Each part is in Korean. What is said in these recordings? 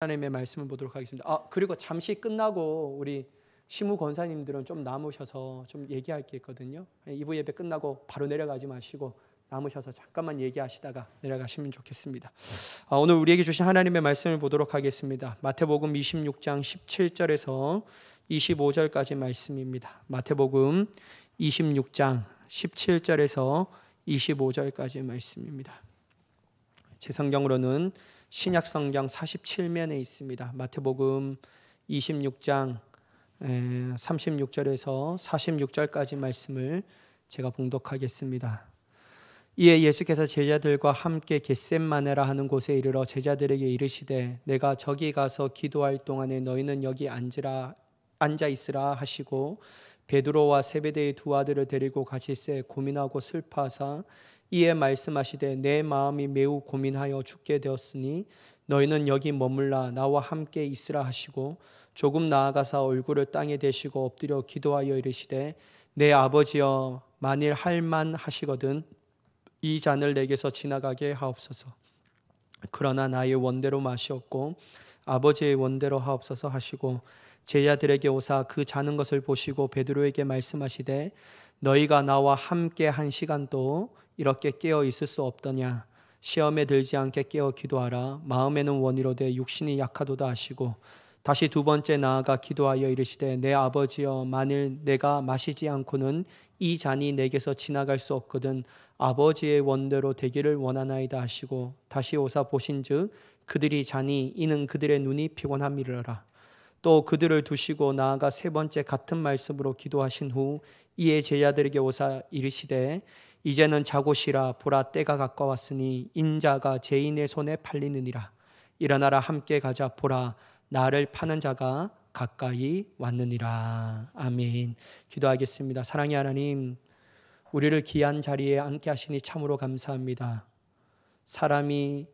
하나님의 말씀을 보도록 하겠습니다. 그리고 잠시 끝나고 우리 시무 권사님들은 좀 남으셔서 좀 얘기할 게 있거든요. 2부 예배 끝나고 바로 내려가지 마시고 남으셔서 잠깐만 얘기하시다가 내려가시면 좋겠습니다. 오늘 우리에게 주신 하나님의 말씀을 보도록 하겠습니다. 마태복음 26장 17절에서 25절까지 말씀입니다. 마태복음 26장 17절에서 25절까지 말씀입니다. 제 성경으로는 신약 성경 47면에 있습니다. 마태복음 26장 36절에서 46절까지 말씀을 제가 봉독하겠습니다. 이에 예수께서 제자들과 함께 겟셋마네라 하는 곳에 이르러 제자들에게 이르시되 내가 저기 가서 기도할 동안에 너희는 여기 앉아 있으라 하시고 베드로와 세베대의 두 아들을 데리고 가실새 고민하고 슬퍼하사 이에 말씀하시되 내 마음이 매우 고민하여 죽게 되었으니 너희는 여기 머물라 나와 함께 있으라 하시고 조금 나아가사 얼굴을 땅에 대시고 엎드려 기도하여 이르시되 내 아버지여 만일 할만하시거든 이 잔을 내게서 지나가게 하옵소서. 그러나 나의 원대로 마시옵고 아버지의 원대로 하옵소서 하시고 제자들에게 오사 그 자는 것을 보시고 베드로에게 말씀하시되 너희가 나와 함께 한 시간도 이렇게 깨어 있을 수 없더냐. 시험에 들지 않게 깨어 기도하라. 마음에는 원이로되 육신이 약하도다 하시고 다시 두 번째 나아가 기도하여 이르시되 내 아버지여 만일 내가 마시지 않고는 이 잔이 내게서 지나갈 수 없거든 아버지의 원대로 되기를 원하나이다 하시고 다시 오사 보신즉 그들이 자니 이는 그들의 눈이 피곤함이러라. 또 그들을 두시고 나아가 세 번째 같은 말씀으로 기도하신 후 이에 제자들에게 오사 이르시되 이제는 자고 쉬라. 보라 때가 가까웠으니 인자가 죄인의 손에 팔리느니라. 일어나라 함께 가자. 보라 나를 파는 자가 가까이 왔느니라. 아멘. 기도하겠습니다. 사랑의 하나님, 우리를 귀한 자리에 앉게 하시니 참으로 감사합니다. 사람이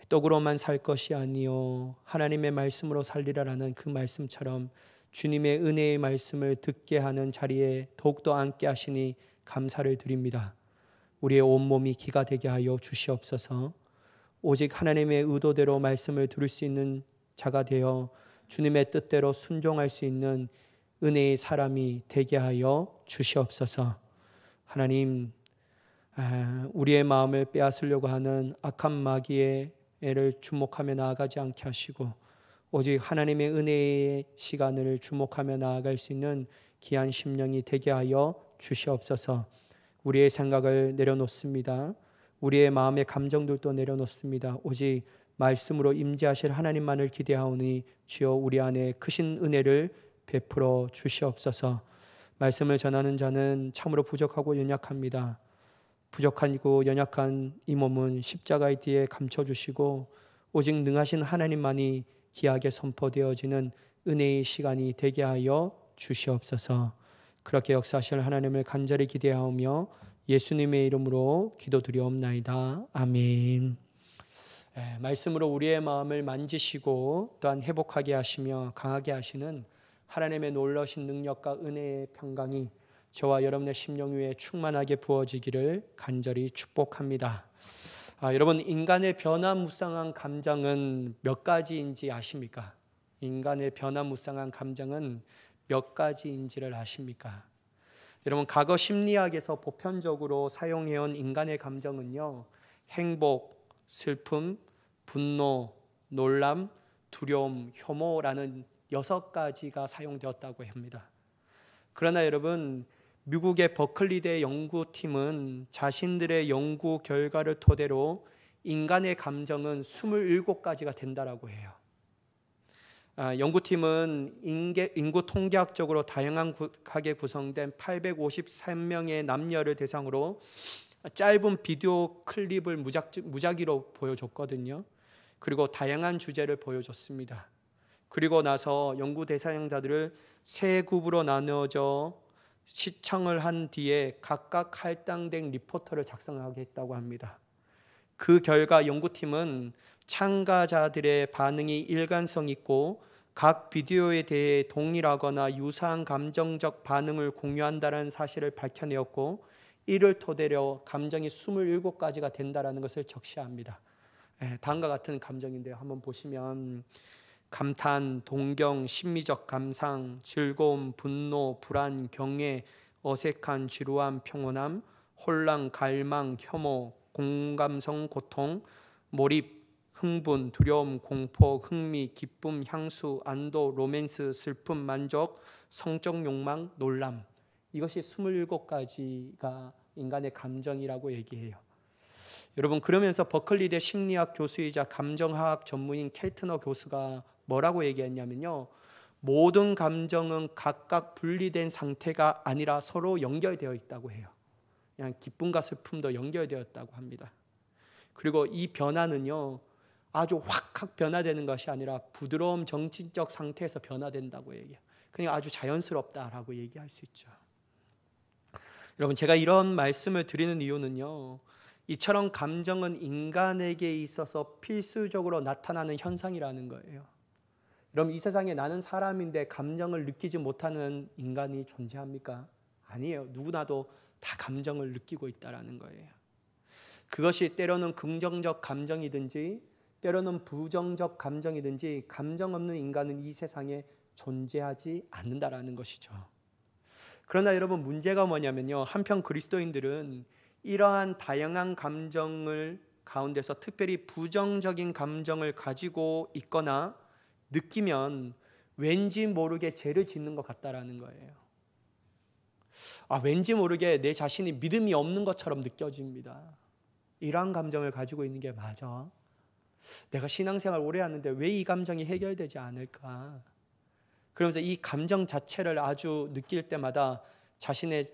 떡으로만 살 것이 아니요 하나님의 말씀으로 살리라라는 그 말씀처럼 주님의 은혜의 말씀을 듣게 하는 자리에 더욱더 앉게 하시니 감사를 드립니다. 우리의 온몸이 기가 되게 하여 주시옵소서. 오직 하나님의 의도대로 말씀을 들을 수 있는 자가 되어 주님의 뜻대로 순종할 수 있는 은혜의 사람이 되게 하여 주시옵소서. 하나님, 우리의 마음을 빼앗으려고 하는 악한 마귀의 애를 주목하며 나아가지 않게 하시고 오직 하나님의 은혜의 시간을 주목하며 나아갈 수 있는 귀한 심령이 되게 하여 주시옵소서. 우리의 생각을 내려놓습니다. 우리의 마음의 감정들도 내려놓습니다. 오직 말씀으로 임재하실 하나님만을 기대하오니 주여 우리 안에 크신 은혜를 베풀어 주시옵소서. 말씀을 전하는 자는 참으로 부족하고 연약합니다. 부족하고 연약한 이 몸은 십자가의 뒤에 감춰주시고 오직 능하신 하나님만이 귀하게 선포되어지는 은혜의 시간이 되게 하여 주시옵소서. 그렇게 역사하실 하나님을 간절히 기대하오며 예수님의 이름으로 기도드리옵나이다. 아멘. 말씀으로 우리의 마음을 만지시고 또한 회복하게 하시며 강하게 하시는 하나님의 놀라신 능력과 은혜의 평강이 저와 여러분의 심령 위에 충만하게 부어지기를 간절히 축복합니다. 여러분, 인간의 변화무쌍한 감정은 몇 가지인지 아십니까? 인간의 변화무쌍한 감정은 몇 가지인지를 아십니까? 여러분, 과거 심리학에서 보편적으로 사용해온 인간의 감정은요, 행복, 슬픔, 분노, 놀람, 두려움, 혐오라는 6가지가 사용되었다고 합니다. 그러나 여러분, 미국의 버클리대 연구팀은 자신들의 연구 결과를 토대로 인간의 감정은 27가지가 된다라고 해요. 연구팀은 인구 통계학적으로 다양하게 구성된 853명의 남녀를 대상으로 짧은 비디오 클립을 무작위로 보여줬거든요. 그리고 다양한 주제를 보여줬습니다. 그리고 나서 연구 대상자들을 세 grup으로 나누어져 시청을 한 뒤에 각각 할당된 리포터를 작성하게 했다고 합니다. 그 결과 연구팀은 참가자들의 반응이 일관성 있고 각 비디오에 대해 동일하거나 유사한 감정적 반응을 공유한다는 사실을 밝혀내었고 이를 토대로 감정이 27가지가 된다는 것을 적시합니다. 다음과 같은 감정인데요. 한번 보시면 감탄, 동경, 심미적 감상, 즐거움, 분노, 불안, 경외, 어색한, 지루함, 평온함, 혼란, 갈망, 혐오, 공감성, 고통, 몰입, 흥분, 두려움, 공포, 흥미, 기쁨, 향수, 안도, 로맨스, 슬픔, 만족, 성적 욕망, 놀람. 이것이 27가지가 인간의 감정이라고 얘기해요. 여러분, 그러면서 버클리대 심리학 교수이자 감정학 전문인 켈트너 교수가 뭐라고 얘기했냐면요, 모든 감정은 각각 분리된 상태가 아니라 서로 연결되어 있다고 해요. 그냥 기쁨과 슬픔도 연결되었다고 합니다. 그리고 이 변화는요, 아주 확 변화되는 것이 아니라 부드러운 정신적 상태에서 변화된다고 얘기해요. 그러니까 아주 자연스럽다라고 얘기할 수 있죠. 여러분, 제가 이런 말씀을 드리는 이유는요, 이처럼 감정은 인간에게 있어서 필수적으로 나타나는 현상이라는 거예요. 그럼 이 세상에 나는 사람인데 감정을 느끼지 못하는 인간이 존재합니까? 아니에요. 누구나도 다 감정을 느끼고 있다는 거예요. 그것이 때로는 긍정적 감정이든지 때로는 부정적 감정이든지 감정 없는 인간은 이 세상에 존재하지 않는다라는 것이죠. 그러나 여러분, 문제가 뭐냐면요, 한편 그리스도인들은 이러한 다양한 감정을 가운데서 특별히 부정적인 감정을 가지고 있거나 느끼면 왠지 모르게 죄를 짓는 것 같다라는 거예요. 왠지 모르게 내 자신이 믿음이 없는 것처럼 느껴집니다. 이러한 감정을 가지고 있는 게 맞아? 내가 신앙생활 오래 하는데 왜 이 감정이 해결되지 않을까? 그러면서 이 감정 자체를 아주 느낄 때마다 자신의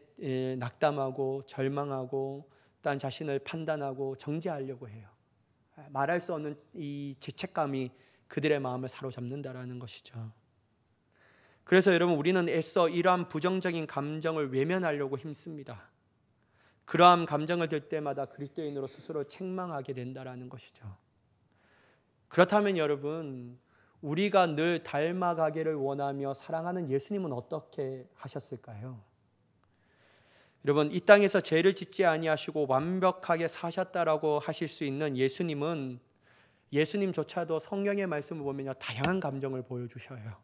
낙담하고 절망하고 딴 자신을 판단하고 정죄하려고 해요. 말할 수 없는 이 죄책감이 그들의 마음을 사로잡는다라는 것이죠. 그래서 여러분, 우리는 애써 이러한 부정적인 감정을 외면하려고 힘씁니다. 그러한 감정을 들 때마다 그리스도인으로 스스로 책망하게 된다라는 것이죠. 그렇다면 여러분, 우리가 늘 닮아가기를 원하며 사랑하는 예수님은 어떻게 하셨을까요? 여러분, 이 땅에서 죄를 짓지 아니하시고 완벽하게 사셨다라고 하실 수 있는 예수님은, 예수님조차도 성경의 말씀을 보면 다양한 감정을 보여주셔요.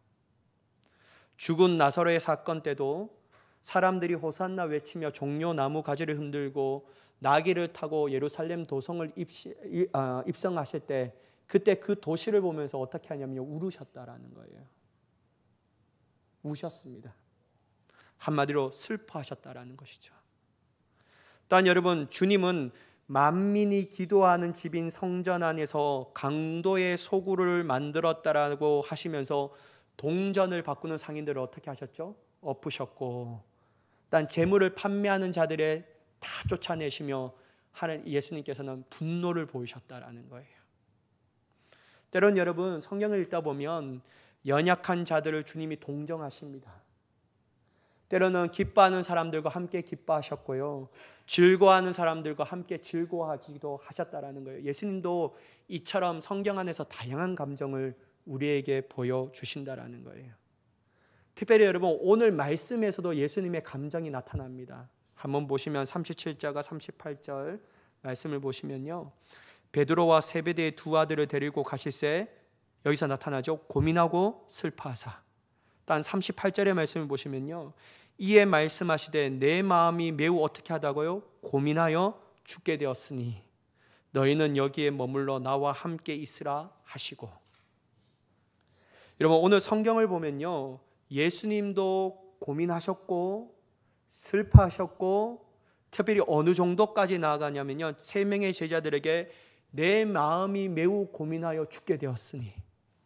죽은 나사로의 사건 때도 사람들이 호산나 외치며 종려 나무 가지를 흔들고 나귀를 타고 예루살렘 도성을 입성하실 때, 그때 그 도시를 보면서 어떻게 하냐면요, 울으셨다라는 거예요. 우셨습니다. 한마디로 슬퍼하셨다라는 것이죠. 또한 여러분, 주님은 만민이 기도하는 집인 성전 안에서 강도의 소굴을 만들었다라고 하시면서 동전을 바꾸는 상인들을 어떻게 하셨죠? 엎으셨고, 단 재물을 판매하는 자들을 다 쫓아내시며 예수님께서는 분노를 보이셨다라는 거예요. 때론 여러분, 성경을 읽다 보면 연약한 자들을 주님이 동정하십니다. 때로는 기뻐하는 사람들과 함께 기뻐하셨고요, 즐거워하는 사람들과 함께 즐거워하기도 하셨다라는 거예요. 예수님도 이처럼 성경 안에서 다양한 감정을 우리에게 보여주신다라는 거예요. 특별히 여러분, 오늘 말씀에서도 예수님의 감정이 나타납니다. 한번 보시면 37절과 38절 말씀을 보시면요, 베드로와 세베대의 두 아들을 데리고 가실새, 여기서 나타나죠, 고민하고 슬퍼하사. 단 38절의 말씀을 보시면요, 이에 말씀하시되 내 마음이 매우 어떻게 하다고요? 고민하여 죽게 되었으니 너희는 여기에 머물러 나와 함께 있으라 하시고. 여러분, 오늘 성경을 보면요, 예수님도 고민하셨고 슬퍼하셨고, 특별히 어느 정도까지 나아가냐면요, 세 명의 제자들에게 내 마음이 매우 고민하여 죽게 되었으니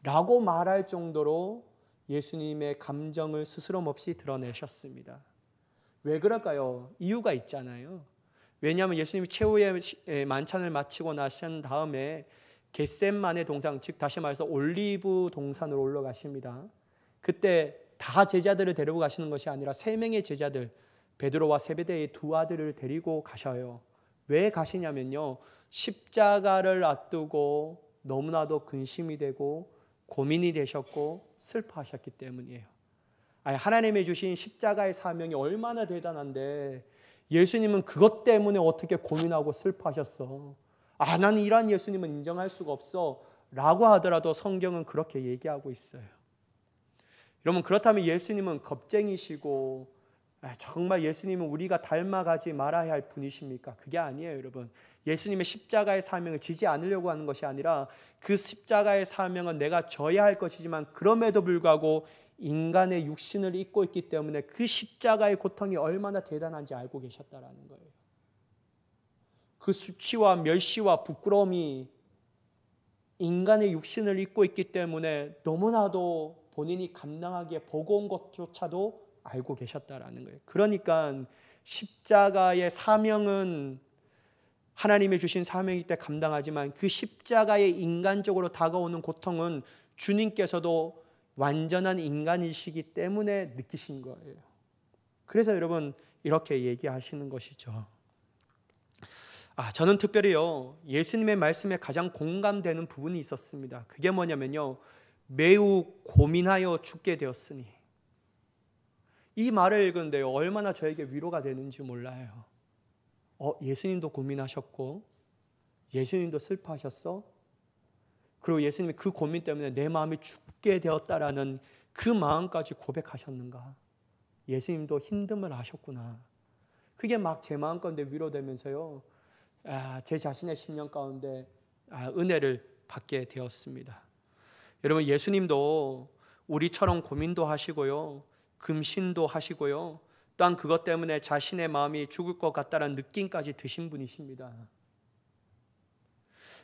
라고 말할 정도로 예수님의 감정을 스스럼 없이 드러내셨습니다. 왜 그럴까요? 이유가 있잖아요. 왜냐하면 예수님이 최후의 만찬을 마치고 나신 다음에 겟셋마네 동산, 즉 다시 말해서 올리브 동산으로 올라가십니다. 그때 다 제자들을 데리고 가시는 것이 아니라 세 명의 제자들, 베드로와 세베대의 두 아들을 데리고 가셔요. 왜 가시냐면요, 십자가를 앞두고 너무나도 근심이 되고 고민이 되셨고 슬퍼하셨기 때문이에요. 하나님이 주신 십자가의 사명이 얼마나 대단한데 예수님은 그것 때문에 어떻게 고민하고 슬퍼하셨어? 나는 이러한 예수님은 인정할 수가 없어 라고 하더라도 성경은 그렇게 얘기하고 있어요. 여러분, 그렇다면 예수님은 겁쟁이시고 정말 예수님은 우리가 닮아가지 말아야 할 분이십니까? 그게 아니에요, 여러분. 예수님의 십자가의 사명을 지지 않으려고 하는 것이 아니라 그 십자가의 사명은 내가 져야 할 것이지만 그럼에도 불구하고 인간의 육신을 입고 있기 때문에 그 십자가의 고통이 얼마나 대단한지 알고 계셨다라는 거예요. 그 수치와 멸시와 부끄러움이 인간의 육신을 입고 있기 때문에 너무나도 본인이 감당하기에 버거운 것조차도 알고 계셨다라는 거예요. 그러니까 십자가의 사명은 하나님이 주신 사명이기 때문에 감당하지만 그 십자가의 인간적으로 다가오는 고통은 주님께서도 완전한 인간이시기 때문에 느끼신 거예요. 그래서 여러분 이렇게 얘기하시는 것이죠. 저는 특별히요, 예수님의 말씀에 가장 공감되는 부분이 있었습니다. 그게 뭐냐면요, 매우 고민하여 죽게 되었으니. 이 말을 읽은데요, 얼마나 저에게 위로가 되는지 몰라요. 예수님도 고민하셨고 예수님도 슬퍼하셨어? 그리고 예수님이 그 고민 때문에 내 마음이 죽게 되었다라는 그 마음까지 고백하셨는가? 예수님도 힘듦을 아셨구나. 그게 막 제 마음 가운데 위로되면서요, 제 자신의 심령 가운데 은혜를 받게 되었습니다. 여러분, 예수님도 우리처럼 고민도 하시고요, 금신도 하시고요, 또한 그것 때문에 자신의 마음이 죽을 것 같다는 느낌까지 드신 분이십니다.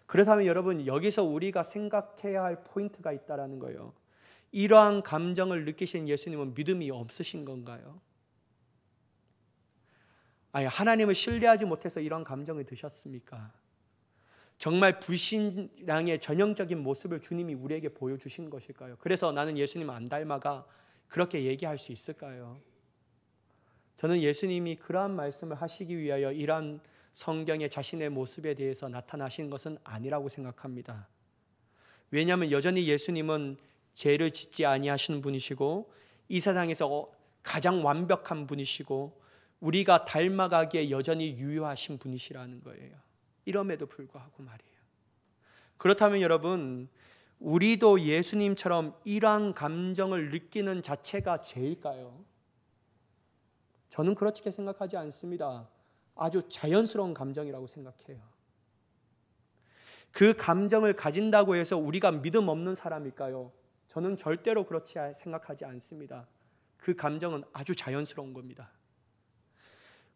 그렇다면 여러분, 여기서 우리가 생각해야 할 포인트가 있다라는 거예요. 이러한 감정을 느끼신 예수님은 믿음이 없으신 건가요? 하나님을 신뢰하지 못해서 이런 감정을 드셨습니까? 정말 불신앙의 전형적인 모습을 주님이 우리에게 보여주신 것일까요? 그래서 나는 예수님 안 닮아가 그렇게 얘기할 수 있을까요? 저는 예수님이 그러한 말씀을 하시기 위하여 이러한 성경의 자신의 모습에 대해서 나타나신 것은 아니라고 생각합니다. 왜냐하면 여전히 예수님은 죄를 짓지 아니하시는 분이시고 이 세상에서 가장 완벽한 분이시고 우리가 닮아가기에 여전히 유효하신 분이시라는 거예요. 이럼에도 불구하고 말이에요. 그렇다면 여러분, 우리도 예수님처럼 이러한 감정을 느끼는 자체가 죄일까요? 저는 그렇게 생각하지 않습니다. 아주 자연스러운 감정이라고 생각해요. 그 감정을 가진다고 해서 우리가 믿음 없는 사람일까요? 저는 절대로 그렇지 생각하지 않습니다. 그 감정은 아주 자연스러운 겁니다.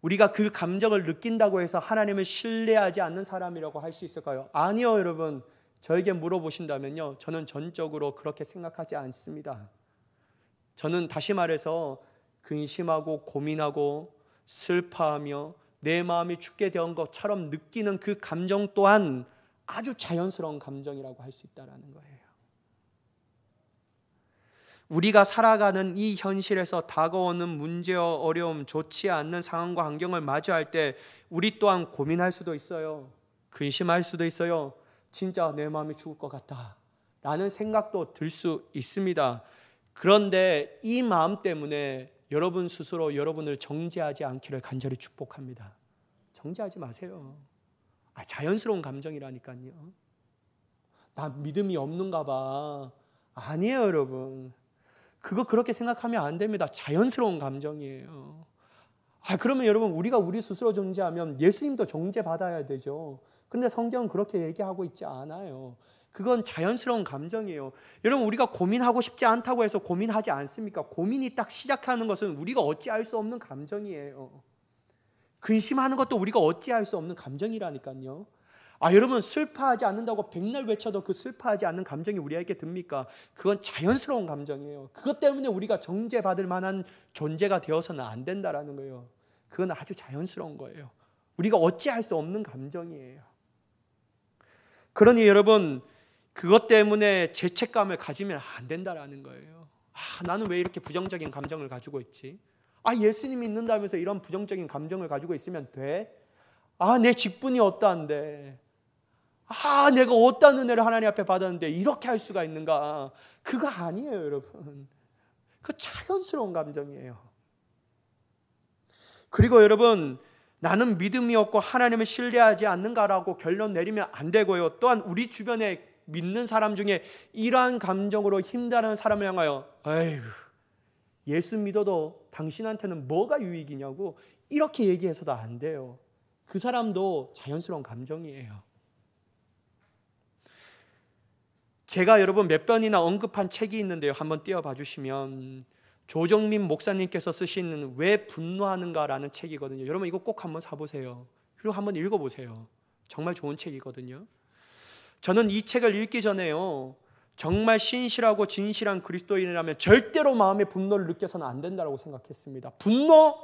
우리가 그 감정을 느낀다고 해서 하나님을 신뢰하지 않는 사람이라고 할 수 있을까요? 아니요, 여러분. 저에게 물어보신다면요, 저는 전적으로 그렇게 생각하지 않습니다. 저는 다시 말해서 근심하고 고민하고 슬퍼하며 내 마음이 죽게 된 것처럼 느끼는 그 감정 또한 아주 자연스러운 감정이라고 할 수 있다는 거예요. 우리가 살아가는 이 현실에서 다가오는 문제와 어려움, 좋지 않는 상황과 환경을 마주할 때 우리 또한 고민할 수도 있어요. 근심할 수도 있어요. 진짜 내 마음이 죽을 것 같다 라는 생각도 들 수 있습니다. 그런데 이 마음 때문에 여러분 스스로 여러분을 정죄하지 않기를 간절히 축복합니다. 정죄하지 마세요. 자연스러운 감정이라니까요. 나 믿음이 없는가 봐. 아니에요, 여러분. 그거 그렇게 생각하면 안 됩니다. 자연스러운 감정이에요. 그러면 여러분, 우리가 우리 스스로 정죄하면 예수님도 정죄받아야 되죠. 그런데 성경은 그렇게 얘기하고 있지 않아요. 그건 자연스러운 감정이에요. 여러분, 우리가 고민하고 싶지 않다고 해서 고민하지 않습니까? 고민이 딱 시작하는 것은 우리가 어찌할 수 없는 감정이에요. 근심하는 것도 우리가 어찌할 수 없는 감정이라니까요. 여러분, 슬퍼하지 않는다고 백날 외쳐도 그 슬퍼하지 않는 감정이 우리에게 듭니까? 그건 자연스러운 감정이에요. 그것 때문에 우리가 정죄받을 만한 존재가 되어서는 안 된다라는 거예요. 그건 아주 자연스러운 거예요. 우리가 어찌할 수 없는 감정이에요. 그러니 여러분, 그것 때문에 죄책감을 가지면 안 된다라는 거예요. 나는 왜 이렇게 부정적인 감정을 가지고 있지? 예수님이 있는다면서 이런 부정적인 감정을 가지고 있으면 돼? 내 직분이 어떠한데? 내가 어떤 은혜를 하나님 앞에 받았는데 이렇게 할 수가 있는가? 그거 아니에요, 여러분. 그 자연스러운 감정이에요. 그리고 여러분, 나는 믿음이 없고 하나님을 신뢰하지 않는가라고 결론 내리면 안 되고요. 또한 우리 주변에 믿는 사람 중에 이러한 감정으로 힘들어하는 사람을 향하여 아이고 예수 믿어도 당신한테는 뭐가 유익이냐고 이렇게 얘기해서도 안 돼요. 그 사람도 자연스러운 감정이에요. 제가 여러분 몇 번이나 언급한 책이 있는데요. 한번 띄워봐 주시면 조정민 목사님께서 쓰신 왜 분노하는가라는 책이거든요. 여러분 이거 꼭 한번 사보세요. 그리고 한번 읽어보세요. 정말 좋은 책이거든요. 저는 이 책을 읽기 전에요, 정말 신실하고 진실한 그리스도인이라면 절대로 마음의 분노를 느껴서는 안 된다고 생각했습니다. 분노?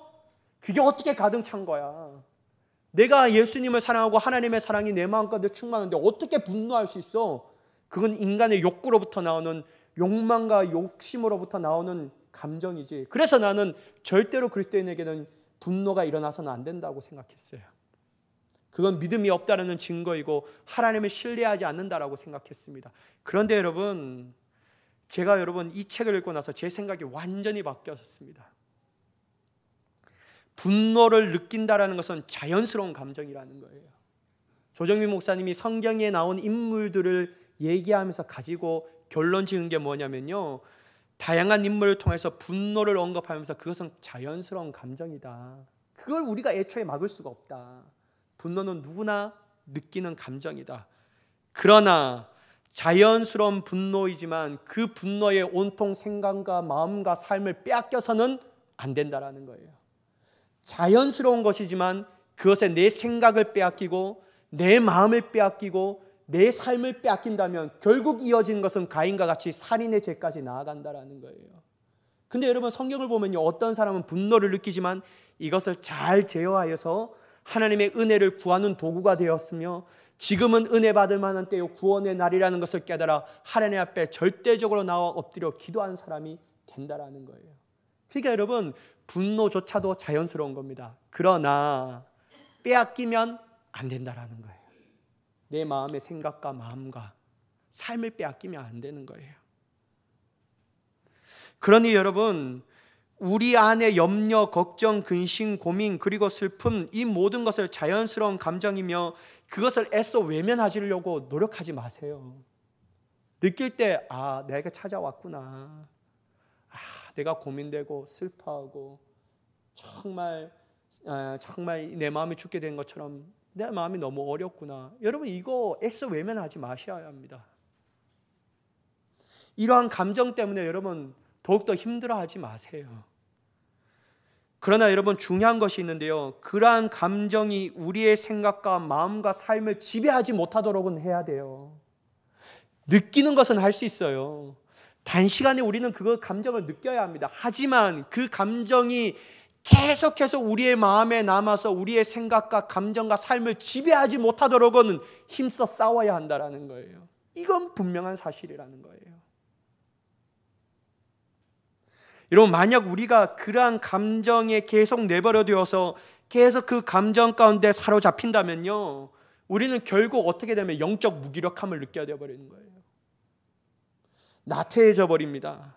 그게 어떻게 가득 찬 거야? 내가 예수님을 사랑하고 하나님의 사랑이 내 마음가득 충만한데 어떻게 분노할 수 있어? 그건 인간의 욕구로부터 나오는 욕망과 욕심으로부터 나오는 감정이지. 그래서 나는 절대로 그리스도인에게는 분노가 일어나서는 안 된다고 생각했어요. 그건 믿음이 없다는 증거이고 하나님을 신뢰하지 않는다라고 생각했습니다. 그런데 여러분, 제가 이 책을 읽고 나서 제 생각이 완전히 바뀌었습니다. 분노를 느낀다라는 것은 자연스러운 감정이라는 거예요. 조정민 목사님이 성경에 나온 인물들을 얘기하면서 가지고 결론 지은 게 뭐냐면요, 다양한 인물을 통해서 분노를 언급하면서 그것은 자연스러운 감정이다. 그걸 우리가 애초에 막을 수가 없다. 분노는 누구나 느끼는 감정이다. 그러나 자연스러운 분노이지만 그 분노의 온통 생각과 마음과 삶을 빼앗겨서는 안 된다라는 거예요. 자연스러운 것이지만 그것에 내 생각을 빼앗기고 내 마음을 빼앗기고 내 삶을 빼앗긴다면 결국 이어진 것은 가인과 같이 살인의 죄까지 나아간다라는 거예요. 근데 여러분 성경을 보면요, 어떤 사람은 분노를 느끼지만 이것을 잘 제어하여서 하나님의 은혜를 구하는 도구가 되었으며 지금은 은혜 받을 만한 때요 구원의 날이라는 것을 깨달아 하나님 앞에 절대적으로 나와 엎드려 기도하는 사람이 된다라는 거예요. 그러니까 여러분 분노조차도 자연스러운 겁니다. 그러나 빼앗기면 안 된다라는 거예요. 내 마음의 생각과 마음과 삶을 빼앗기면 안 되는 거예요. 그러니 여러분, 우리 안에 염려, 걱정, 근심, 고민, 그리고 슬픔, 이 모든 것을 자연스러운 감정이며 그것을 애써 외면하시려고 노력하지 마세요. 느낄 때 내가 찾아왔구나, 내가 고민되고 슬퍼하고 정말 내 마음이 죽게 된 것처럼 내 마음이 너무 어렵구나. 여러분 이거 애써 외면하지 마셔야 합니다. 이러한 감정 때문에 여러분 더욱더 힘들어하지 마세요. 그러나 여러분 중요한 것이 있는데요, 그러한 감정이 우리의 생각과 마음과 삶을 지배하지 못하도록은 해야 돼요. 느끼는 것은 할 수 있어요. 단시간에 우리는 그 감정을 느껴야 합니다. 하지만 그 감정이 계속해서 우리의 마음에 남아서 우리의 생각과 감정과 삶을 지배하지 못하도록은 힘써 싸워야 한다는 거예요. 이건 분명한 사실이라는 거예요. 여러분 만약 우리가 그러한 감정에 계속 내버려 두어서 계속 그 감정 가운데 사로잡힌다면요, 우리는 결국 어떻게 되면 영적 무기력함을 느껴야 되어버리는 거예요. 나태해져 버립니다.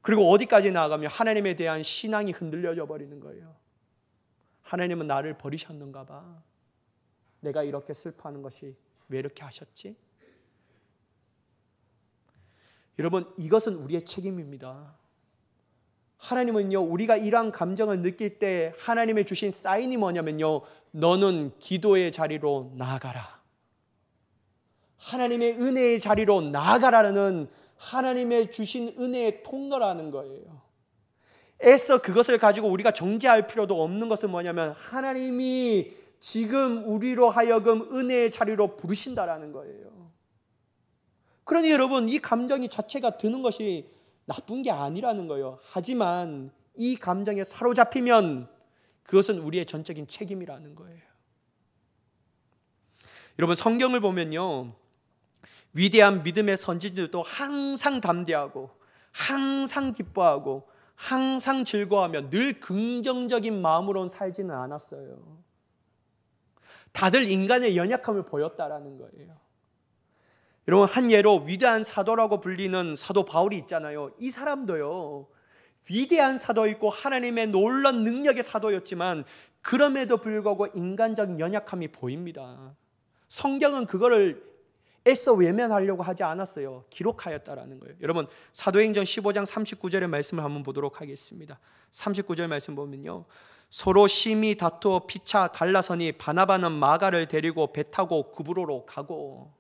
그리고 어디까지 나아가면 하나님에 대한 신앙이 흔들려져 버리는 거예요. 하나님은 나를 버리셨는가 봐. 내가 이렇게 슬퍼하는 것이 왜 이렇게 하셨지? 여러분 이것은 우리의 책임입니다. 하나님은요, 우리가 이러한 감정을 느낄 때 하나님의 주신 사인이 뭐냐면요, 너는 기도의 자리로 나아가라. 하나님의 은혜의 자리로 나아가라는 하나님의 주신 은혜의 통로라는 거예요. 애써 그것을 가지고 우리가 정죄할 필요도 없는 것은 뭐냐면 하나님이 지금 우리로 하여금 은혜의 자리로 부르신다라는 거예요. 그러니 여러분 이 감정이 자체가 드는 것이 나쁜 게 아니라는 거예요. 하지만 이 감정에 사로잡히면 그것은 우리의 전적인 책임이라는 거예요. 여러분 성경을 보면요, 위대한 믿음의 선지자들도 항상 담대하고 항상 기뻐하고 항상 즐거워하며 늘 긍정적인 마음으로 살지는 않았어요. 다들 인간의 연약함을 보였다라는 거예요. 여러분 한 예로 위대한 사도라고 불리는 사도 바울이 있잖아요. 이 사람도요, 위대한 사도였고 하나님의 놀라운 능력의 사도였지만 그럼에도 불구하고 인간적 연약함이 보입니다. 성경은 그거를 애써 외면하려고 하지 않았어요. 기록하였다라는 거예요. 여러분 사도행전 15장 39절의 말씀을 한번 보도록 하겠습니다. 39절 말씀 보면요, 서로 심히 다투어 피차 갈라서니 바나바는 마가를 데리고 배 타고 구브로로 가고.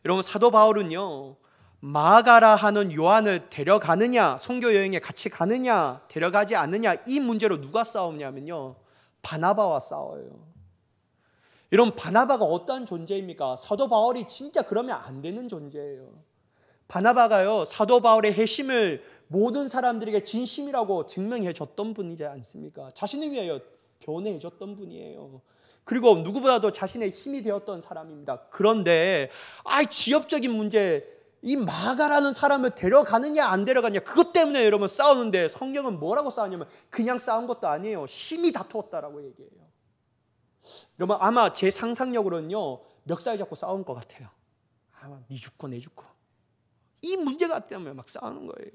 여러분 사도 바울은요, 마가라 하는 요한을 데려가느냐, 선교 여행에 같이 가느냐 데려가지 않느냐, 이 문제로 누가 싸우냐면요, 바나바와 싸워요. 여러분 바나바가 어떠한 존재입니까? 사도 바울이 진짜 그러면 안 되는 존재예요. 바나바가요, 사도 바울의 회심을 모든 사람들에게 진심이라고 증명해 줬던 분이지 않습니까? 자신을 위하여 변해해 줬던 분이에요. 그리고 누구보다도 자신의 힘이 되었던 사람입니다. 그런데 지역적인 문제, 이 마가라는 사람을 데려가느냐 안 데려가느냐, 그것 때문에 여러분 싸우는데, 성경은 뭐라고 싸우냐면 그냥 싸운 것도 아니에요. 심히 다투었다라고 얘기해요. 여러분 아마 제 상상력으로는요, 멱살 잡고 싸운 것 같아요. 아마 니 죽고 내 죽고, 이 문제가 때문에 막 싸우는 거예요.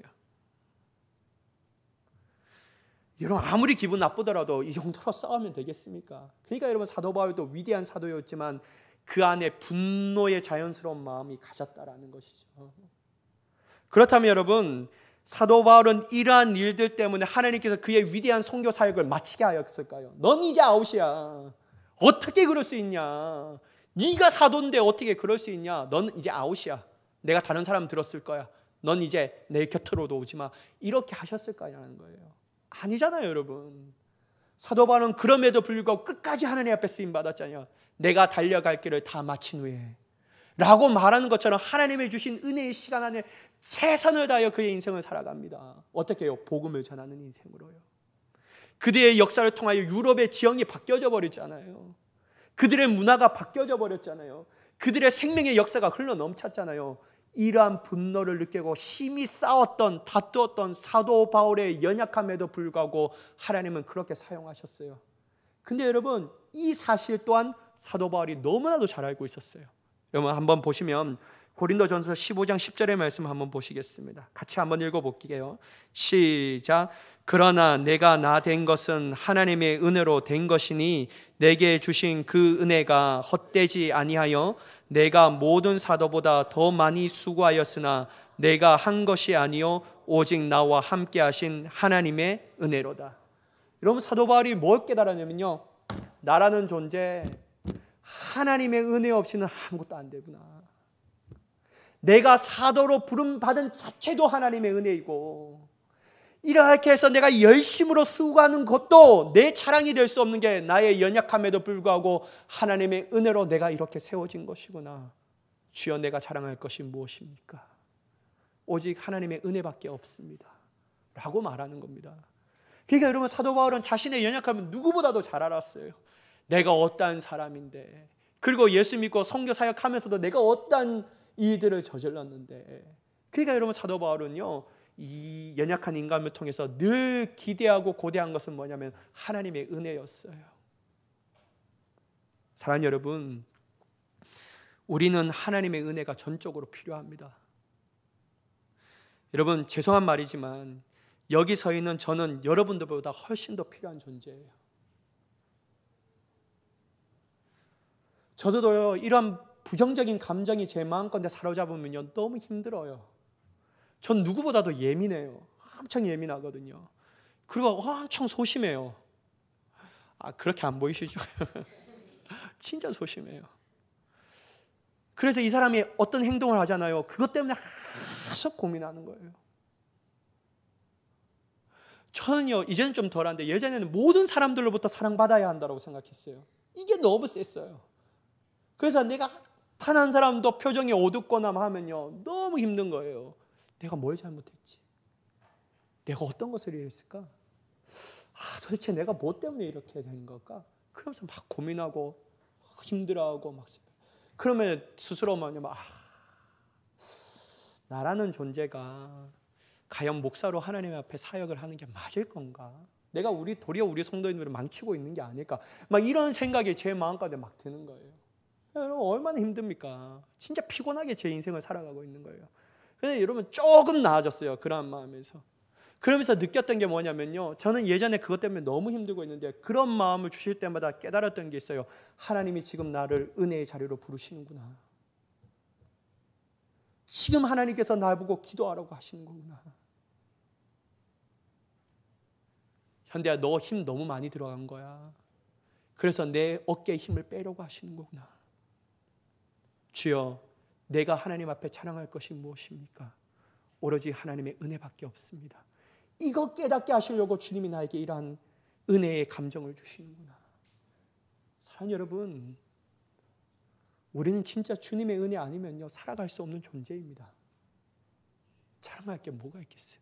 여러분 아무리 기분 나쁘더라도 이 정도로 싸우면 되겠습니까? 그러니까 여러분 사도 바울도 위대한 사도였지만 그 안에 분노의 자연스러운 마음이 가졌다라는 것이죠. 그렇다면 여러분 사도 바울은 이러한 일들 때문에 하나님께서 그의 위대한 선교 사역을 마치게 하였을까요? 넌 이제 아웃이야. 어떻게 그럴 수 있냐? 네가 사도인데 어떻게 그럴 수 있냐? 넌 이제 아웃이야. 내가 다른 사람 들었을 거야. 넌 이제 내 곁으로도 오지 마. 이렇게 하셨을까라는 거예요. 아니잖아요, 여러분. 사도 바울은 그럼에도 불구하고 끝까지 하나님 앞에 쓰임 받았잖아요. 내가 달려갈 길을 다 마친 후에 라고 말하는 것처럼 하나님의 주신 은혜의 시간 안에 최선을 다하여 그의 인생을 살아갑니다. 어떻게 해요? 복음을 전하는 인생으로요. 그들의 역사를 통하여 유럽의 지형이 바뀌어져 버렸잖아요. 그들의 문화가 바뀌어져 버렸잖아요. 그들의 생명의 역사가 흘러 넘쳤잖아요. 이러한 분노를 느끼고 심히 싸웠던, 다투었던 사도 바울의 연약함에도 불구하고 하나님은 그렇게 사용하셨어요. 근데 여러분 이 사실 또한 사도 바울이 너무나도 잘 알고 있었어요. 여러분 한번 보시면 고린도전서 15장 10절의 말씀 한번 보시겠습니다. 같이 한번 읽어볼게요. 시작. 그러나 내가 나 된 것은 하나님의 은혜로 된 것이니 내게 주신 그 은혜가 헛되지 아니하여 내가 모든 사도보다 더 많이 수고하였으나 내가 한 것이 아니요 오직 나와 함께 하신 하나님의 은혜로다. 여러분 사도 바울이 뭘 깨달았냐면요, 나라는 존재 하나님의 은혜 없이는 아무것도 안 되구나. 내가 사도로 부름받은 자체도 하나님의 은혜이고, 이렇게 해서 내가 열심으로 수고하는 것도 내 자랑이 될 수 없는 게 나의 연약함에도 불구하고 하나님의 은혜로 내가 이렇게 세워진 것이구나. 주여 내가 자랑할 것이 무엇입니까? 오직 하나님의 은혜밖에 없습니다 라고 말하는 겁니다. 그러니까 여러분 사도 바울은 자신의 연약함을 누구보다도 잘 알았어요. 내가 어떠한 사람인데, 그리고 예수 믿고 선교 사역하면서도 내가 어떠한 일들을 저질렀는데, 그러니까 여러분 사도 바울은요 이 연약한 인간을 통해서 늘 기대하고 고대한 것은 뭐냐면 하나님의 은혜였어요. 사랑하는 여러분, 우리는 하나님의 은혜가 전적으로 필요합니다. 여러분 죄송한 말이지만 여기 서 있는 저는 여러분들보다 훨씬 더 필요한 존재예요. 저도요 이런 부정적인 감정이 제 마음가운데 사로잡으면요 너무 힘들어요. 전 누구보다도 예민해요. 엄청 예민하거든요. 그리고 엄청 소심해요. 그렇게 안 보이시죠? 진짜 소심해요. 그래서 이 사람이 어떤 행동을 하잖아요. 그것 때문에 계속 고민하는 거예요. 저는요 이제는 좀 덜한데 예전에는 모든 사람들로부터 사랑받아야 한다고 생각했어요. 이게 너무 셌어요. 그래서 내가 단 한 사람도 표정이 어둡거나 하면요 너무 힘든 거예요. 내가 뭘 잘못했지? 내가 어떤 것을 이랬을까? 도대체 내가 뭐 때문에 이렇게 된 걸까? 그러면서 막 고민하고 힘들어하고 막 그러면 스스로 막 나라는 존재가 과연 목사로 하나님 앞에 사역을 하는 게 맞을 건가? 내가 도리어 우리 성도인들을 망치고 있는 게 아닐까? 막 이런 생각이 제 마음가운데 막 드는 거예요. 여러분 얼마나 힘듭니까? 진짜 피곤하게 제 인생을 살아가고 있는 거예요. 그런데 여러분 조금 나아졌어요. 그런 마음에서. 그러면서 느꼈던 게 뭐냐면요, 저는 예전에 그것 때문에 너무 힘들고 있는데 그런 마음을 주실 때마다 깨달았던 게 있어요. 하나님이 지금 나를 은혜의 자리로 부르시는구나. 지금 하나님께서 나보고 기도하라고 하시는 거구나. 현대야, 너 힘 너무 많이 들어간 거야. 그래서 내 어깨에 힘을 빼려고 하시는 거구나. 주여, 내가 하나님 앞에 자랑할 것이 무엇입니까? 오로지 하나님의 은혜밖에 없습니다. 이거 깨닫게 하시려고 주님이 나에게 이러한 은혜의 감정을 주시는구나. 사랑하는 여러분, 우리는 진짜 주님의 은혜 아니면요 살아갈 수 없는 존재입니다. 자랑할 게 뭐가 있겠어요?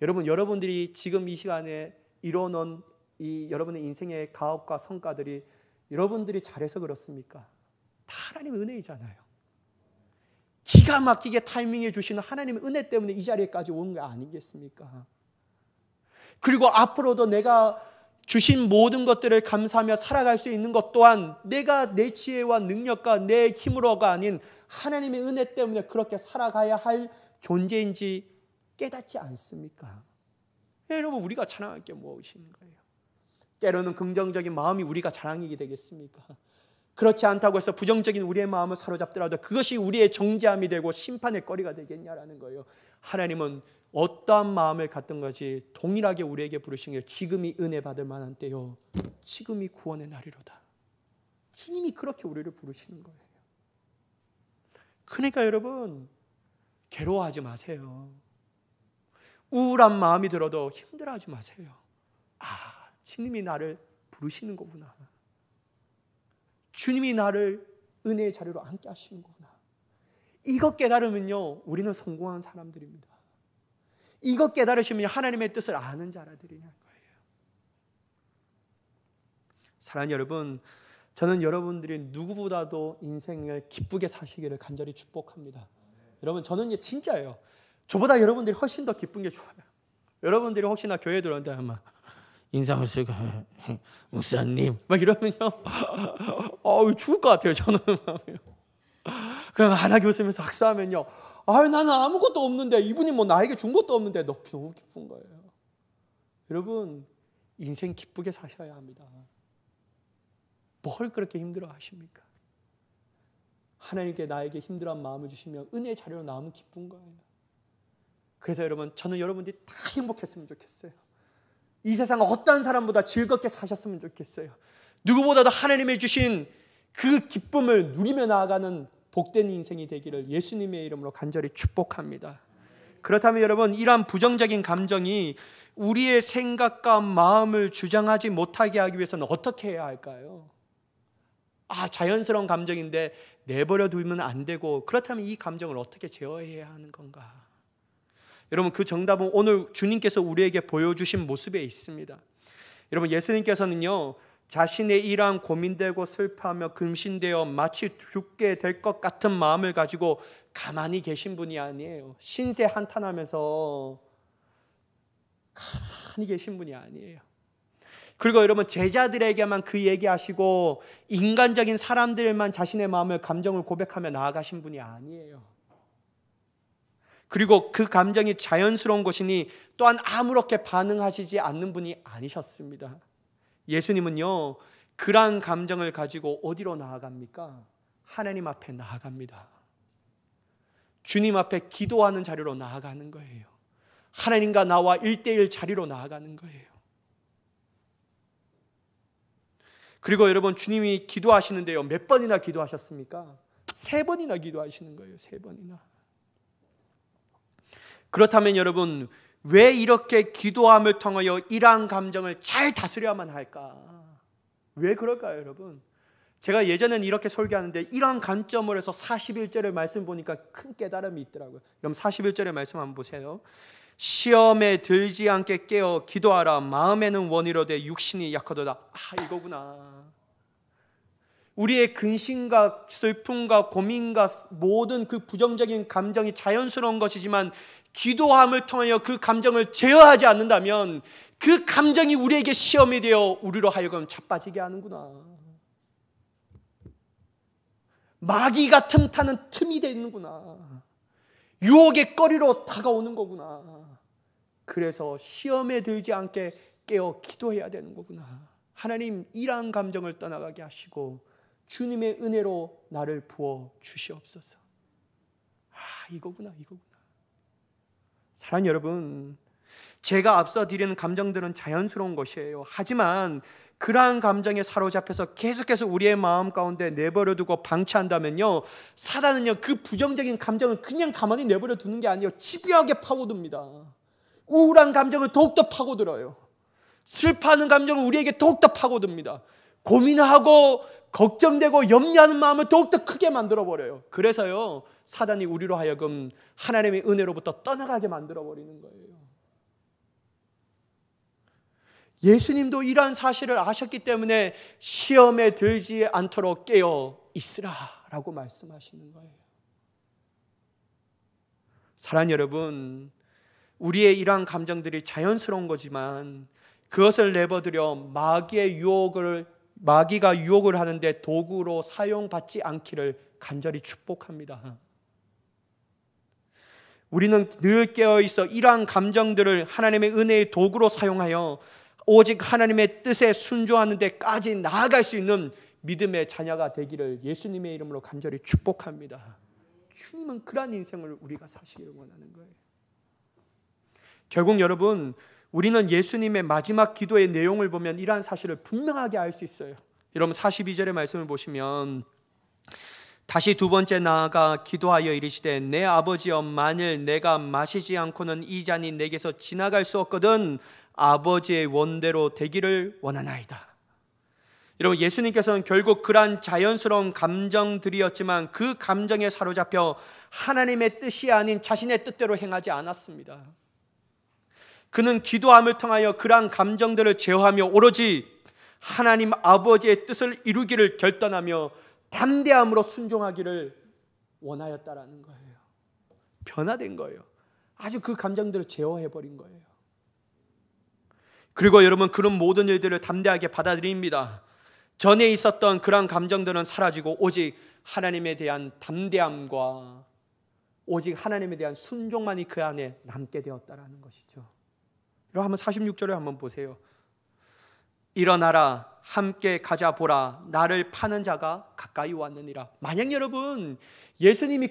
여러분들이 지금 이 시간에 이뤄놓은 이 여러분의 인생의 가업과 성과들이 여러분들이 잘해서 그렇습니까? 다 하나님의 은혜이잖아요. 기가 막히게 타이밍해 주시는 하나님의 은혜 때문에 이 자리에까지 온 거 아니겠습니까? 그리고 앞으로도 내가 주신 모든 것들을 감사하며 살아갈 수 있는 것 또한 내가 내 지혜와 능력과 내 힘으로가 아닌 하나님의 은혜 때문에 그렇게 살아가야 할 존재인지 깨닫지 않습니까? 여러분, 우리가 자랑할 게 무엇인 거예요? 때로는 긍정적인 마음이 우리가 자랑이게 되겠습니까? 그렇지 않다고 해서 부정적인 우리의 마음을 사로잡더라도 그것이 우리의 정죄함이 되고 심판의 거리가 되겠냐라는 거예요. 하나님은 어떠한 마음을 갖던 것이 동일하게 우리에게 부르신 게 지금이 은혜 받을 만한 때요, 지금이 구원의 날이로다. 주님이 그렇게 우리를 부르시는 거예요. 그러니까 여러분, 괴로워하지 마세요. 우울한 마음이 들어도 힘들어하지 마세요. 아, 주님이 나를 부르시는 거구나. 주님이 나를 은혜의 자리로 앉게 하시는 거구나. 이것 깨달으면요 우리는 성공한 사람들입니다. 이것 깨달으시면 하나님의 뜻을 아는 자라들이냐는 거예요. 사랑하는 여러분, 저는 여러분들이 누구보다도 인생을 기쁘게 사시기를 간절히 축복합니다. 여러분, 저는 진짜예요. 저보다 여러분들이 훨씬 더 기쁜 게 좋아요. 여러분들이 혹시나 교회 들어온다 하면 인상을 쓰고 목사님 막 이러면요 죽을 것 같아요. 저는 그냥 환하게 웃으면서 학사하면요, 나는 아무것도 없는데 이분이 뭐 나에게 준 것도 없는데 너무 기쁜 거예요. 여러분, 인생 기쁘게 사셔야 합니다. 뭘 그렇게 힘들어 하십니까? 하나님께 나에게 힘들어한 마음을 주시면 은혜의 자리로 나오면 기쁜 거예요. 그래서 여러분, 저는 여러분들이 다 행복했으면 좋겠어요. 이 세상 어떤 사람보다 즐겁게 사셨으면 좋겠어요. 누구보다도 하나님이 주신 그 기쁨을 누리며 나아가는 복된 인생이 되기를 예수님의 이름으로 간절히 축복합니다. 그렇다면 여러분, 이러한 부정적인 감정이 우리의 생각과 마음을 주장하지 못하게 하기 위해서는 어떻게 해야 할까요? 자연스러운 감정인데 내버려 두면 안 되고, 그렇다면 이 감정을 어떻게 제어해야 하는 건가? 여러분, 그 정답은 오늘 주님께서 우리에게 보여주신 모습에 있습니다. 여러분, 예수님께서는요 자신의 이러한 고민되고 슬퍼하며 근심되어 마치 죽게 될 것 같은 마음을 가지고 가만히 계신 분이 아니에요. 신세 한탄하면서 가만히 계신 분이 아니에요. 그리고 여러분, 제자들에게만 그 얘기하시고 인간적인 사람들만 자신의 마음을, 감정을 고백하며 나아가신 분이 아니에요. 그리고 그 감정이 자연스러운 것이니 또한 아무렇게 반응하시지 않는 분이 아니셨습니다. 예수님은요 그러한 감정을 가지고 어디로 나아갑니까? 하나님 앞에 나아갑니다. 주님 앞에 기도하는 자리로 나아가는 거예요. 하나님과 나와 1대1 자리로 나아가는 거예요. 그리고 여러분, 주님이 기도하시는데요 몇 번이나 기도하셨습니까? 3번이나 기도하시는 거예요. 3번이나. 그렇다면 여러분, 왜 이렇게 기도함을 통하여 이러한 감정을 잘 다스려야만 할까? 왜 그럴까요, 여러분? 제가 예전에는 이렇게 설교하는데 이러한 관점으로 해서 41절의 말씀 보니까 큰 깨달음이 있더라고요. 그럼 41절의 말씀 한번 보세요. 시험에 들지 않게 깨어 기도하라. 마음에는 원이로되 육신이 약하도다. 이거구나. 우리의 근심과 슬픔과 고민과 모든 그 부정적인 감정이 자연스러운 것이지만 기도함을 통하여 그 감정을 제어하지 않는다면 그 감정이 우리에게 시험이 되어 우리로 하여금 자빠지게 하는구나. 마귀가 틈타는 틈이 되는구나. 유혹의 거리로 다가오는 거구나. 그래서 시험에 들지 않게 깨어 기도해야 되는 거구나. 하나님, 이러한 감정을 떠나가게 하시고 주님의 은혜로 나를 부어 주시옵소서. 이거구나. 사랑하는 여러분, 제가 앞서 드리는 감정들은 자연스러운 것이에요. 하지만 그러한 감정에 사로잡혀서 계속해서 우리의 마음 가운데 내버려두고 방치한다면요, 사단은요 그 부정적인 감정을 그냥 가만히 내버려 두는 게 아니에요. 집요하게 파고듭니다. 우울한 감정을 더욱더 파고들어요. 슬퍼하는 감정을 우리에게 더욱더 파고듭니다. 고민하고 걱정되고 염려하는 마음을 더욱더 크게 만들어버려요. 그래서요, 사단이 우리로 하여금 하나님의 은혜로부터 떠나가게 만들어버리는 거예요. 예수님도 이러한 사실을 아셨기 때문에 시험에 들지 않도록 깨어 있으라 라고 말씀하시는 거예요. 사랑하는 여러분, 우리의 이러한 감정들이 자연스러운 거지만 그것을 내버려 마귀가 유혹을 하는데 도구로 사용받지 않기를 간절히 축복합니다. 우리는 늘 깨어있어 이러한 감정들을 하나님의 은혜의 도구로 사용하여 오직 하나님의 뜻에 순종하는 데까지 나아갈 수 있는 믿음의 자녀가 되기를 예수님의 이름으로 간절히 축복합니다. 주님은 그러한 인생을 우리가 사시기를 원하는 거예요. 결국 여러분, 우리는 예수님의 마지막 기도의 내용을 보면 이러한 사실을 분명하게 알 수 있어요. 여러분 42절의 말씀을 보시면, 다시 두 번째 나아가 기도하여 이르시되 내 아버지여, 만일 내가 마시지 않고는 이 잔이 내게서 지나갈 수 없거든 아버지의 원대로 되기를 원하나이다. 여러분, 예수님께서는 결국 그러한 자연스러운 감정들이었지만 그 감정에 사로잡혀 하나님의 뜻이 아닌 자신의 뜻대로 행하지 않았습니다. 그는 기도함을 통하여 그러한 감정들을 제어하며 오로지 하나님 아버지의 뜻을 이루기를 결단하며 담대함으로 순종하기를 원하였다라는 거예요. 변화된 거예요. 아주 그 감정들을 제어해버린 거예요. 그리고 여러분, 그런 모든 일들을 담대하게 받아들입니다. 전에 있었던 그러한 감정들은 사라지고 오직 하나님에 대한 담대함과 오직 하나님에 대한 순종만이 그 안에 남게 되었다라는 것이죠. 여러분, 한번 46절을 한번 보세요. 일어나라, 함께 가자 보라, 나를 파는 자가 가까이 왔느니라. 만약 여러분 예수님이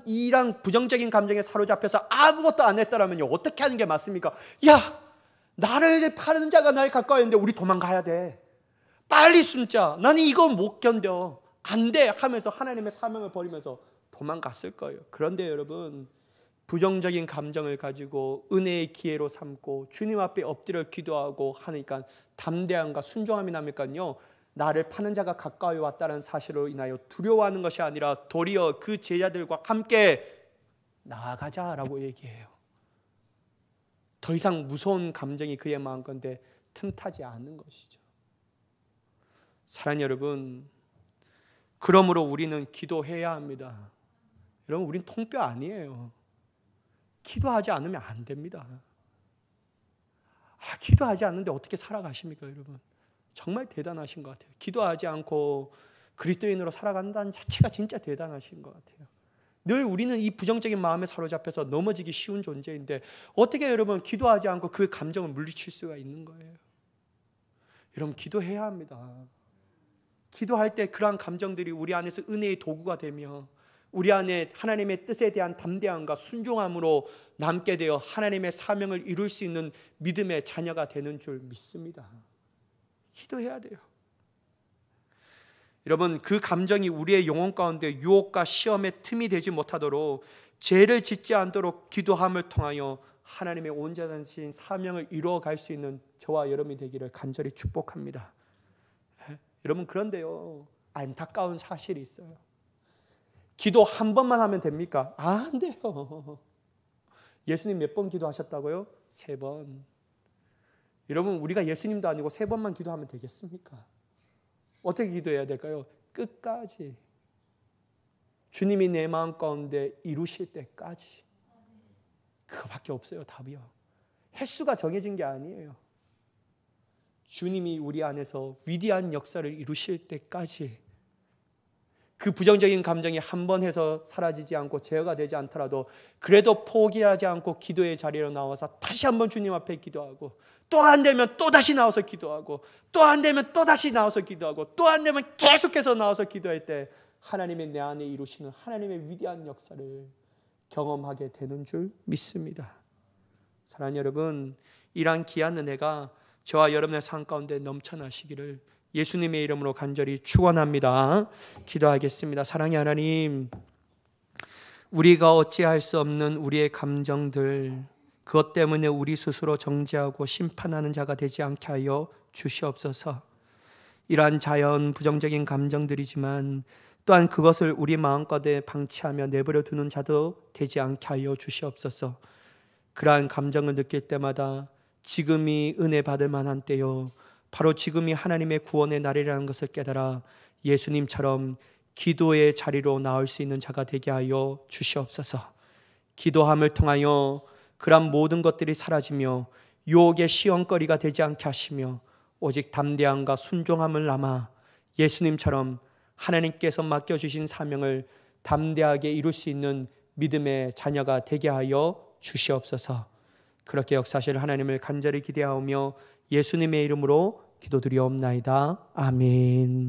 이러한 부정적인 감정에 사로잡혀서 아무것도 안 했다라면요, 어떻게 하는 게 맞습니까? 야, 나를 파는 자가 날 가까이 왔는데 우리 도망가야 돼, 빨리 숨자, 나는 이거 못 견뎌, 안 돼 하면서 하나님의 사명을 버리면서 도망갔을 거예요. 그런데 여러분, 부정적인 감정을 가지고 은혜의 기회로 삼고 주님 앞에 엎드려 기도하고 하니까 담대함과 순종함이 나니까요, 나를 파는 자가 가까이 왔다는 사실로 인하여 두려워하는 것이 아니라 도리어 그 제자들과 함께 나아가자라고 얘기해요. 더 이상 무서운 감정이 그의 마음 가운데 틈타지 않는 것이죠. 사랑하는 여러분, 그러므로 우리는 기도해야 합니다. 여러분, 우린 통뼈 아니에요. 기도하지 않으면 안 됩니다. 기도하지 않는데 어떻게 살아가십니까, 여러분? 정말 대단하신 것 같아요. 기도하지 않고 그리스도인으로 살아간다는 자체가 진짜 대단하신 것 같아요. 늘 우리는 이 부정적인 마음에 사로잡혀서 넘어지기 쉬운 존재인데 어떻게 여러분 기도하지 않고 그 감정을 물리칠 수가 있는 거예요? 여러분, 기도해야 합니다. 기도할 때 그러한 감정들이 우리 안에서 은혜의 도구가 되며 우리 안에 하나님의 뜻에 대한 담대함과 순종함으로 남게 되어 하나님의 사명을 이룰 수 있는 믿음의 자녀가 되는 줄 믿습니다. 기도해야 돼요. 여러분, 그 감정이 우리의 영혼 가운데 유혹과 시험의 틈이 되지 못하도록, 죄를 짓지 않도록 기도함을 통하여 하나님의 온전하신 사명을 이루어갈 수 있는 저와 여러분이 되기를 간절히 축복합니다. 여러분, 그런데요, 안타까운 사실이 있어요. 기도 한 번만 하면 됩니까? 안 돼요. 예수님 몇 번 기도하셨다고요? 3번. 여러분, 우리가 예수님도 아니고 3번만 기도하면 되겠습니까? 어떻게 기도해야 될까요? 끝까지. 주님이 내 마음 가운데 이루실 때까지. 그거밖에 없어요, 답이요. 횟수가 정해진 게 아니에요. 주님이 우리 안에서 위대한 역사를 이루실 때까지. 그 부정적인 감정이 한 번 해서 사라지지 않고 제어가 되지 않더라도 그래도 포기하지 않고 기도의 자리로 나와서 다시 한번 주님 앞에 기도하고, 또 안 되면 또 다시 나와서 기도하고, 또 안 되면 또 다시 나와서 기도하고, 또 안 되면 계속해서 나와서 기도할 때 하나님의 내 안에 이루시는 하나님의 위대한 역사를 경험하게 되는 줄 믿습니다. 사랑하는 여러분, 이러한 귀한 은혜가 저와 여러분의 삶 가운데 넘쳐나시기를 예수님의 이름으로 간절히 축원합니다. 기도하겠습니다. 사랑의 하나님, 우리가 어찌할 수 없는 우리의 감정들, 그것 때문에 우리 스스로 정죄하고 심판하는 자가 되지 않게 하여 주시옵소서. 이러한 자연 부정적인 감정들이지만 또한 그것을 우리 마음가운데 방치하며 내버려 두는 자도 되지 않게 하여 주시옵소서. 그러한 감정을 느낄 때마다 지금이 은혜 받을 만한 때요, 바로 지금이 하나님의 구원의 날이라는 것을 깨달아 예수님처럼 기도의 자리로 나올 수 있는 자가 되게 하여 주시옵소서. 기도함을 통하여 그러한 모든 것들이 사라지며 유혹의 시험거리가 되지 않게 하시며 오직 담대함과 순종함을 남아 예수님처럼 하나님께서 맡겨주신 사명을 담대하게 이룰 수 있는 믿음의 자녀가 되게 하여 주시옵소서. 그렇게 역사하실 하나님을 간절히 기대하오며 예수님의 이름으로 기도드리옵나이다. 아멘.